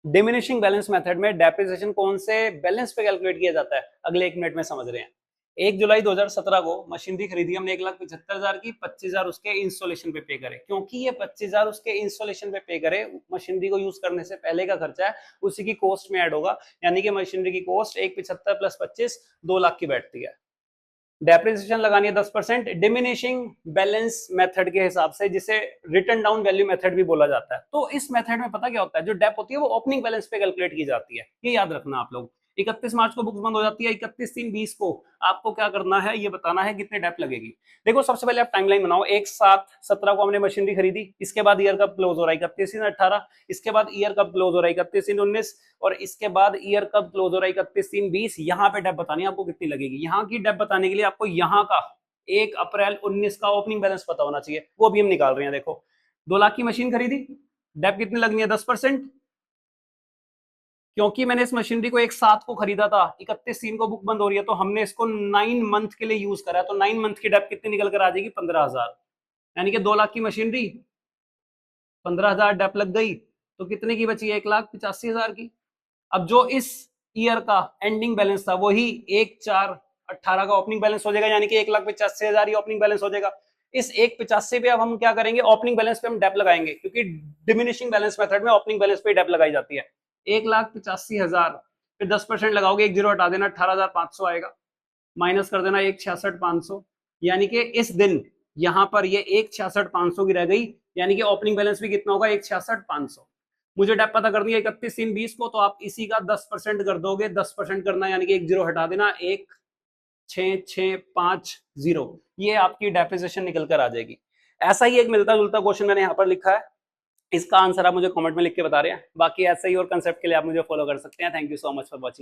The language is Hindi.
डिमिनिशिंग बैलेंस मेथड में डेप्रिसिएशन कौन से बैलेंस पे कैलकुलेट किया जाता है, अगले 1 मिनट में समझ रहे हैं। 1 जुलाई 2017 को मशीनरी खरीदी हमने 1,75,000 की, 25,000 उसके इंस्टॉलेशन पे पे करे। क्योंकि ये 25,000 उसके इंस्टॉलेशन पे पे करे, मशीनरी को यूज करने से पहले का खर्चा है, उसी की कॉस्ट में ऐड होगा, यानी कि मशीनरी की कॉस्ट 1,75 प्लस 25 2 लाख की बैठती है। डेप्रिसिएशन लगानी है 10% डिमिनिशिंग बैलेंस मेथड के हिसाब से, जिसे रिटर्न डाउन वैल्यू मेथड भी बोला जाता है। तो इस मेथड में पता क्या होता है, जो डेप होती है वो ओपनिंग बैलेंस पे कैलकुलेट की जाती है, ये याद रखना आप लोग। 31 मार्च को बुक्स बंद हो जाती है, 31/3/20 को आपको क्या करना है, ये बताना है कितने डेप लगेगी। देखो सबसे पहले आप टाइमलाइन बनाओ, 1/7/17 को हमने मशीनरी खरीदी, इसके बाद ईयर कब क्लोज हो रहा है 31/3/18, इसके बाद ईयर कब क्लोज हो रहा है 31/3/19, और इसके बाद ईयर कब क्लोज हो रहा है 31/3/20। यहाँ पे डेप बतानी है आपको कितनी लगेगी। यहाँ की डेप बताने के लिए आपको यहाँ का 1 अप्रैल 19 का ओपनिंग बैलेंस पता होना चाहिए, वो भी हम निकाल रहे हैं। देखो 2 लाख की मशीन खरीदी, डेप कितनी लगनी है 10%। क्योंकि मैंने इस मशीनरी को 1/7 को खरीदा था, 31/3 को बुक बंद हो रही है, तो हमने इसको 9 मंथ के लिए यूज करा है, तो 9 मंथ की डेप कितनी निकल कर आ जाएगी 15,000। यानी कि 2 लाख की मशीनरी 15,000 डेप लग गई, तो कितने की बची, 1,85,000 की। अब जो इस ईयर का एंडिंग बैलेंस था वही 1/4/18 का ओपनिंग बैलेंस हो जाएगा, यानी कि 1,85,000 ही ओपनिंग बैलेंस हो जाएगा। इस 1,85 पे अब हम क्या करेंगे, ओपनिंग बैलेंस पे हम डेप लगाएंगे, क्योंकि डिमिनिशिंग बैलेंस मेथड में ओपनिंग बैलेंस पे डेप लगाई जाती है। 1,85,000 पे 10% लगाओगे, 1 जीरो हटा देना, 18,500 आएगा, माइनस कर देना 1,66,500, यानी कि इस दिन यहां पर ये 1,66,500 की रह गई, यानी कि ओपनिंग बैलेंस भी कितना होगा 1,66,500। मुझे डेप पता करनी है 31/3/20 को, तो आप इसी का 10% कर दोगे, 10% करना यानी कि 1 जीरो हटा देना, 1,66,500, ये आपकी डेप्रिसिएशन निकल कर आ जाएगी। ऐसा ही एक मिलता जुलता क्वेश्चन मैंने यहाँ पर लिखा है, इसका आंसर आप मुझे कमेंट में लिख के बता रहे हैं। बाकी ऐसे ही और कंसेप्ट के लिए आप मुझे फॉलो कर सकते हैं। Thank you so much for watching.